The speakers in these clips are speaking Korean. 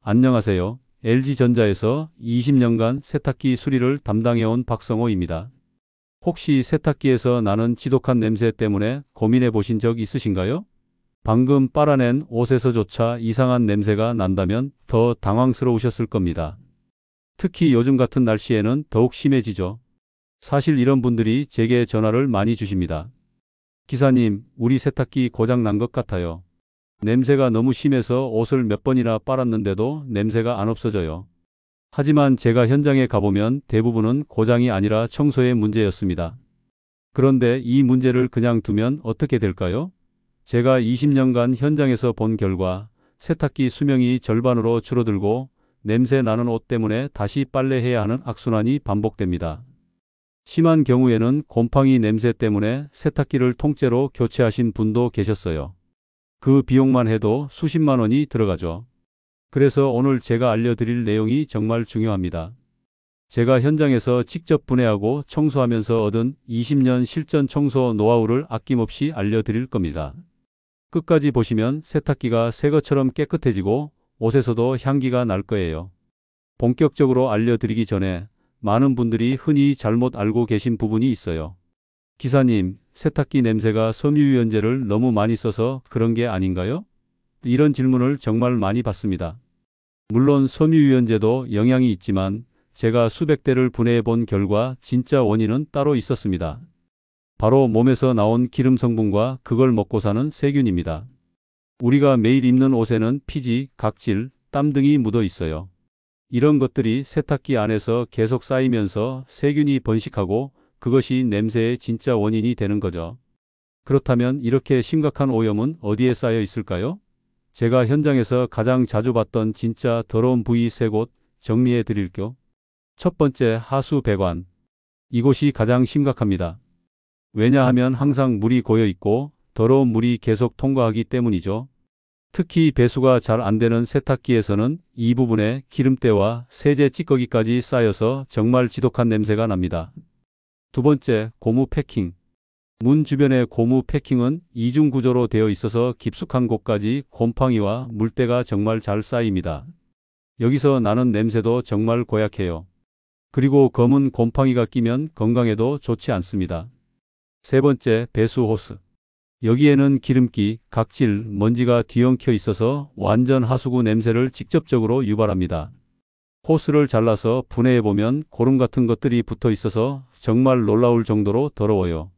안녕하세요. LG전자에서 20년간 세탁기 수리를 담당해온 박성호입니다. 혹시 세탁기에서 나는 지독한 냄새 때문에 고민해 보신 적 있으신가요? 방금 빨아낸 옷에서조차 이상한 냄새가 난다면 더 당황스러우셨을 겁니다. 특히 요즘 같은 날씨에는 더욱 심해지죠. 사실 이런 분들이 제게 전화를 많이 주십니다. 기사님, 우리 세탁기 고장 난 것 같아요. 냄새가 너무 심해서 옷을 몇 번이나 빨았는데도 냄새가 안 없어져요. 하지만 제가 현장에 가보면 대부분은 고장이 아니라 청소의 문제였습니다. 그런데 이 문제를 그냥 두면 어떻게 될까요? 제가 20년간 현장에서 본 결과 세탁기 수명이 절반으로 줄어들고 냄새 나는 옷 때문에 다시 빨래해야 하는 악순환이 반복됩니다. 심한 경우에는 곰팡이 냄새 때문에 세탁기를 통째로 교체하신 분도 계셨어요. 그 비용만 해도 수십만 원이 들어가죠. 그래서 오늘 제가 알려드릴 내용이 정말 중요합니다. 제가 현장에서 직접 분해하고 청소하면서 얻은 20년 실전 청소 노하우를 아낌없이 알려드릴 겁니다. 끝까지 보시면 세탁기가 새 것처럼 깨끗해지고 옷에서도 향기가 날 거예요. 본격적으로 알려드리기 전에 많은 분들이 흔히 잘못 알고 계신 부분이 있어요. 기사님, 세탁기 냄새가 섬유유연제를 너무 많이 써서 그런 게 아닌가요? 이런 질문을 정말 많이 받습니다. 물론 섬유유연제도 영향이 있지만 제가 수백 대를 분해해 본 결과 진짜 원인은 따로 있었습니다. 바로 몸에서 나온 기름 성분과 그걸 먹고 사는 세균입니다. 우리가 매일 입는 옷에는 피지, 각질, 땀 등이 묻어 있어요. 이런 것들이 세탁기 안에서 계속 쌓이면서 세균이 번식하고 그것이 냄새의 진짜 원인이 되는 거죠. 그렇다면 이렇게 심각한 오염은 어디에 쌓여 있을까요? 제가 현장에서 가장 자주 봤던 진짜 더러운 부위 세 곳 정리해 드릴게요. 첫 번째, 하수 배관. 이곳이 가장 심각합니다. 왜냐하면 항상 물이 고여 있고 더러운 물이 계속 통과하기 때문이죠. 특히 배수가 잘 안 되는 세탁기에서는 이 부분에 기름때와 세제 찌꺼기까지 쌓여서 정말 지독한 냄새가 납니다. 두 번째, 고무 패킹. 문 주변의 고무 패킹은 이중 구조로 되어 있어서 깊숙한 곳까지 곰팡이와 물때가 정말 잘 쌓입니다. 여기서 나는 냄새도 정말 고약해요. 그리고 검은 곰팡이가 끼면 건강에도 좋지 않습니다. 세 번째, 배수 호스. 여기에는 기름기, 각질, 먼지가 뒤엉켜 있어서 완전 하수구 냄새를 직접적으로 유발합니다. 호스를 잘라서 분해해보면 고름 같은 것들이 붙어 있어서 정말 놀라울 정도로 더러워요.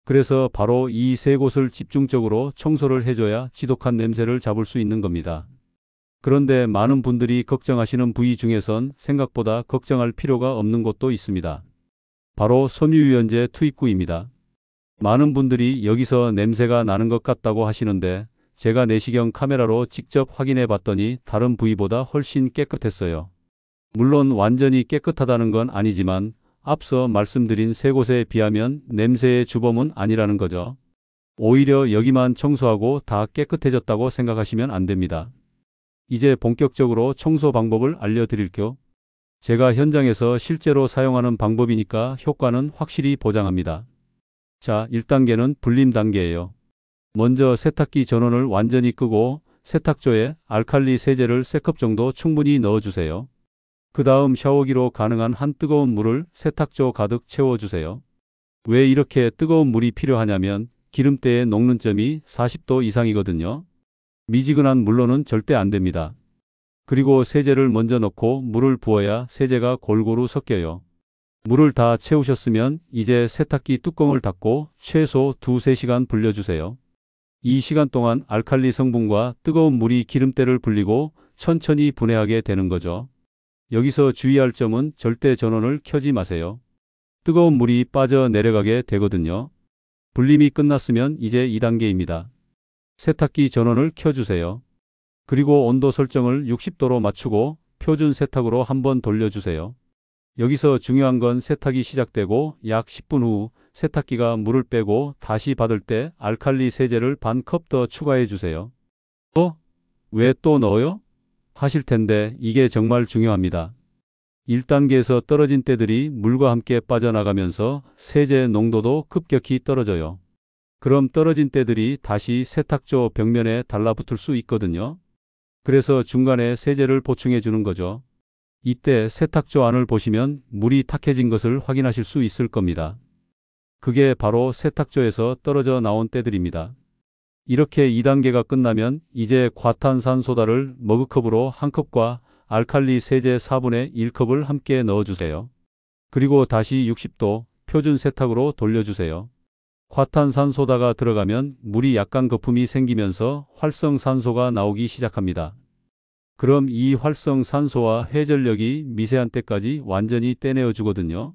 그래서 바로 이 세 곳을 집중적으로 청소를 해줘야 지독한 냄새를 잡을 수 있는 겁니다. 그런데 많은 분들이 걱정하시는 부위 중에선 생각보다 걱정할 필요가 없는 곳도 있습니다. 바로 섬유유연제 투입구입니다. 많은 분들이 여기서 냄새가 나는 것 같다고 하시는데 제가 내시경 카메라로 직접 확인해 봤더니 다른 부위보다 훨씬 깨끗했어요. 물론 완전히 깨끗하다는 건 아니지만 앞서 말씀드린 세 곳에 비하면 냄새의 주범은 아니라는 거죠. 오히려 여기만 청소하고 다 깨끗해졌다고 생각하시면 안 됩니다. 이제 본격적으로 청소 방법을 알려드릴게요. 제가 현장에서 실제로 사용하는 방법이니까 효과는 확실히 보장합니다. 자, 1단계는 불림 단계예요. 먼저 세탁기 전원을 완전히 끄고 세탁조에 알칼리 세제를 3컵 정도 충분히 넣어주세요. 그 다음 샤워기로 가능한 한 뜨거운 물을 세탁조 가득 채워주세요. 왜 이렇게 뜨거운 물이 필요하냐면 기름때의 녹는 점이 40도 이상이거든요. 미지근한 물로는 절대 안 됩니다. 그리고 세제를 먼저 넣고 물을 부어야 세제가 골고루 섞여요. 물을 다 채우셨으면 이제 세탁기 뚜껑을 닫고 최소 2~3시간 불려주세요. 이 시간 동안 알칼리 성분과 뜨거운 물이 기름때를 불리고 천천히 분해하게 되는 거죠. 여기서 주의할 점은 절대 전원을 켜지 마세요. 뜨거운 물이 빠져 내려가게 되거든요. 불림이 끝났으면 이제 2단계입니다. 세탁기 전원을 켜주세요. 그리고 온도 설정을 60도로 맞추고 표준 세탁으로 한번 돌려주세요. 여기서 중요한 건 세탁이 시작되고 약 10분 후 세탁기가 물을 빼고 다시 받을 때 알칼리 세제를 반 컵 더 추가해 주세요. 왜 또 넣어요? 하실 텐데 이게 정말 중요합니다. 1단계에서 떨어진 때들이 물과 함께 빠져나가면서 세제 농도도 급격히 떨어져요. 그럼 떨어진 때들이 다시 세탁조 벽면에 달라붙을 수 있거든요. 그래서 중간에 세제를 보충해 주는 거죠. 이때 세탁조 안을 보시면 물이 탁해진 것을 확인하실 수 있을 겁니다. 그게 바로 세탁조에서 떨어져 나온 때들입니다. 이렇게 2단계가 끝나면 이제 과탄산소다를 머그컵으로 한 컵과 알칼리 세제 4분의 1컵을 함께 넣어주세요. 그리고 다시 60도 표준 세탁으로 돌려주세요. 과탄산소다가 들어가면 물이 약간 거품이 생기면서 활성산소가 나오기 시작합니다. 그럼 이 활성산소와 회전력이 미세한 때까지 완전히 떼내어 주거든요.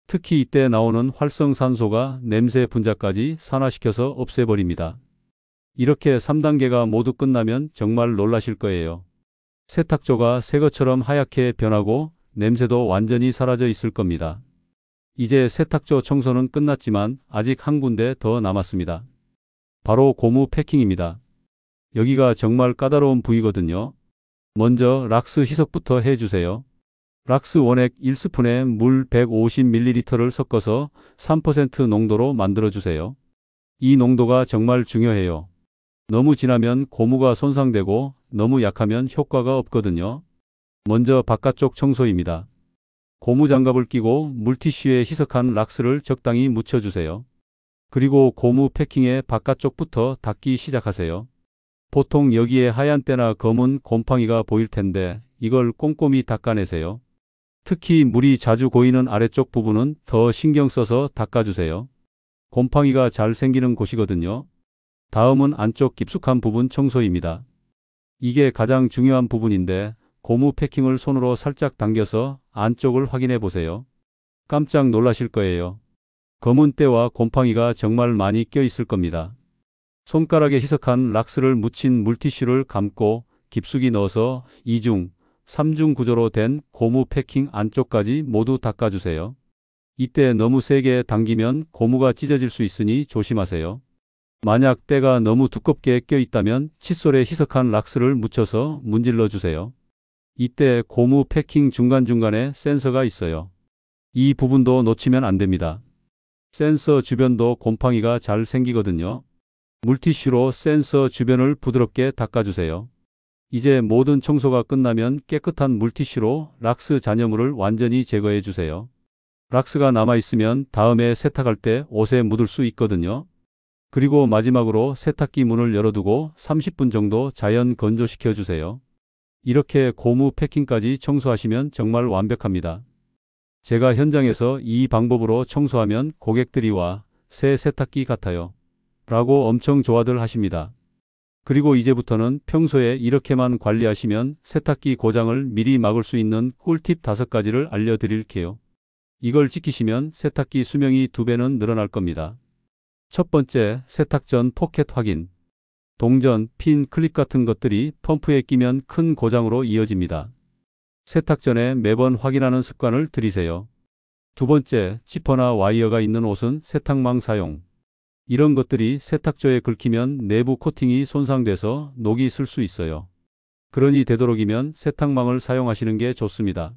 특히 이때 나오는 활성산소가 냄새 분자까지 산화시켜서 없애버립니다. 이렇게 3단계가 모두 끝나면 정말 놀라실 거예요. 세탁조가 새 것처럼 하얗게 변하고 냄새도 완전히 사라져 있을 겁니다. 이제 세탁조 청소는 끝났지만 아직 한 군데 더 남았습니다. 바로 고무 패킹입니다. 여기가 정말 까다로운 부위거든요. 먼저 락스 희석부터 해주세요. 락스 원액 1스푼에 물 150ml를 섞어서 3% 농도로 만들어주세요. 이 농도가 정말 중요해요. 너무 진하면 고무가 손상되고 너무 약하면 효과가 없거든요. 먼저 바깥쪽 청소입니다. 고무장갑을 끼고 물티슈에 희석한 락스를 적당히 묻혀주세요. 그리고 고무 패킹의 바깥쪽부터 닦기 시작하세요. 보통 여기에 하얀 때나 검은 곰팡이가 보일 텐데 이걸 꼼꼼히 닦아내세요. 특히 물이 자주 고이는 아래쪽 부분은 더 신경 써서 닦아주세요. 곰팡이가 잘 생기는 곳이거든요. 다음은 안쪽 깊숙한 부분 청소입니다. 이게 가장 중요한 부분인데 고무 패킹을 손으로 살짝 당겨서 안쪽을 확인해 보세요. 깜짝 놀라실 거예요. 검은 때와 곰팡이가 정말 많이 껴 있을 겁니다. 손가락에 희석한 락스를 묻힌 물티슈를 감고 깊숙이 넣어서 2중, 3중 구조로 된 고무 패킹 안쪽까지 모두 닦아주세요. 이때 너무 세게 당기면 고무가 찢어질 수 있으니 조심하세요. 만약 때가 너무 두껍게 껴 있다면 칫솔에 희석한 락스를 묻혀서 문질러 주세요. 이때 고무 패킹 중간중간에 센서가 있어요. 이 부분도 놓치면 안 됩니다. 센서 주변도 곰팡이가 잘 생기거든요. 물티슈로 센서 주변을 부드럽게 닦아주세요. 이제 모든 청소가 끝나면 깨끗한 물티슈로 락스 잔여물을 완전히 제거해 주세요. 락스가 남아있으면 다음에 세탁할 때 옷에 묻을 수 있거든요. 그리고 마지막으로 세탁기 문을 열어두고 30분 정도 자연 건조시켜 주세요. 이렇게 고무 패킹까지 청소하시면 정말 완벽합니다. 제가 현장에서 이 방법으로 청소하면 고객들이 와, 새 세탁기 같아요 라고 엄청 좋아들 하십니다. 그리고 이제부터는 평소에 이렇게만 관리하시면 세탁기 고장을 미리 막을 수 있는 꿀팁 5가지를 알려드릴게요. 이걸 지키시면 세탁기 수명이 2배는 늘어날 겁니다. 첫 번째, 세탁 전 포켓 확인. 동전, 핀, 클립 같은 것들이 펌프에 끼면 큰 고장으로 이어집니다. 세탁 전에 매번 확인하는 습관을 들이세요. 두 번째, 지퍼나 와이어가 있는 옷은 세탁망 사용. 이런 것들이 세탁조에 긁히면 내부 코팅이 손상돼서 녹이 슬 수 있어요. 그러니 되도록이면 세탁망을 사용하시는 게 좋습니다.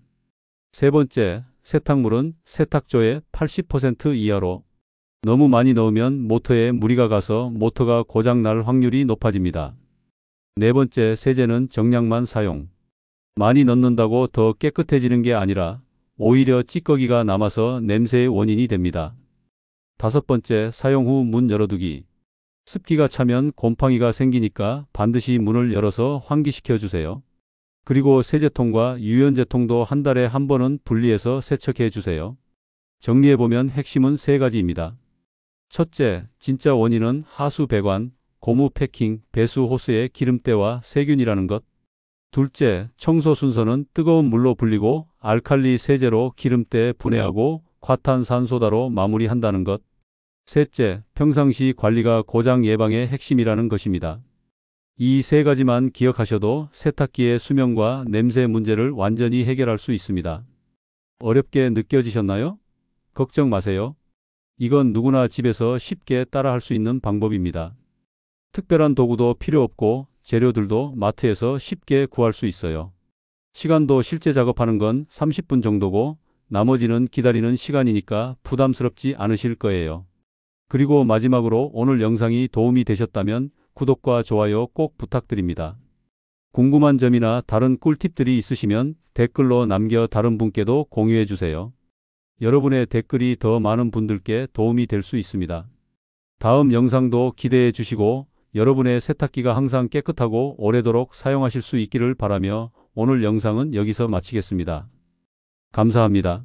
세 번째, 세탁물은 세탁조의 80% 이하로. 너무 많이 넣으면 모터에 무리가 가서 모터가 고장 날 확률이 높아집니다. 네 번째, 세제는 정량만 사용. 많이 넣는다고 더 깨끗해지는 게 아니라 오히려 찌꺼기가 남아서 냄새의 원인이 됩니다. 다섯 번째, 사용 후 문 열어두기. 습기가 차면 곰팡이가 생기니까 반드시 문을 열어서 환기시켜 주세요. 그리고 세제통과 유연제통도 한 달에 한 번은 분리해서 세척해 주세요. 정리해보면 핵심은 3가지입니다. 첫째, 진짜 원인은 하수 배관, 고무 패킹, 배수 호스의 기름때와 세균이라는 것. 둘째, 청소 순서는 뜨거운 물로 불리고 알칼리 세제로 기름때 분해하고 과탄산소다로 마무리한다는 것. 셋째, 평상시 관리가 고장 예방의 핵심이라는 것입니다. 이 3가지만 기억하셔도 세탁기의 수명과 냄새 문제를 완전히 해결할 수 있습니다. 어렵게 느껴지셨나요? 걱정 마세요. 이건 누구나 집에서 쉽게 따라할 수 있는 방법입니다. 특별한 도구도 필요 없고 재료들도 마트에서 쉽게 구할 수 있어요. 시간도 실제 작업하는 건 30분 정도고 나머지는 기다리는 시간이니까 부담스럽지 않으실 거예요. 그리고 마지막으로 오늘 영상이 도움이 되셨다면 구독과 좋아요 꼭 부탁드립니다. 궁금한 점이나 다른 꿀팁들이 있으시면 댓글로 남겨 다른 분께도 공유해 주세요. 여러분의 댓글이 더 많은 분들께 도움이 될 수 있습니다. 다음 영상도 기대해 주시고 여러분의 세탁기가 항상 깨끗하고 오래도록 사용하실 수 있기를 바라며 오늘 영상은 여기서 마치겠습니다. 감사합니다.